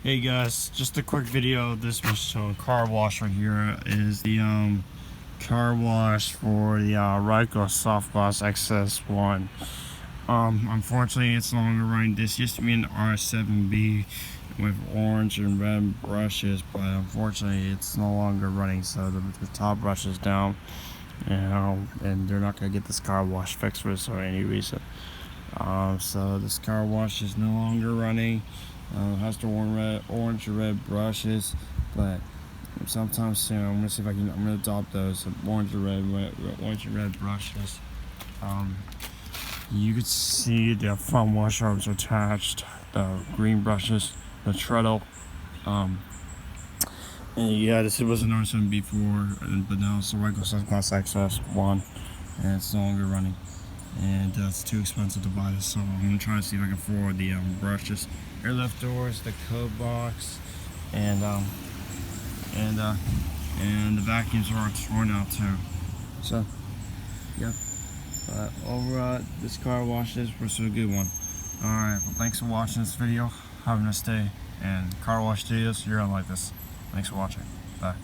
Hey guys, just a quick video. This was showing car wash right here is the car wash for the Ryko SoftGloss XS1. Unfortunately, it's no longer running. This used to be an R7B with orange and red brushes, but unfortunately, it's no longer running. So the top brush is down, and they're not gonna get this car wash fixed for any reason. So this car wash is no longer running. Has the orange and red brushes, but sometime soon I'm gonna see if I'm gonna adopt those orange and red brushes. You can see the front wash arms attached, the green brushes, the treadle. And yeah, this was an R7 before, but now it's a Ryko SoftGloss XS1, and it's no longer running. And it's too expensive to buy this, so I'm gonna try to see if I can afford the brushes, airlift doors, the code box, and the vacuums are torn out too. So, yep. But overall, this car wash was a good one. All right. Well, thanks for watching this video. Have a nice day. And car wash videos, you're gonna like this. Thanks for watching. Bye.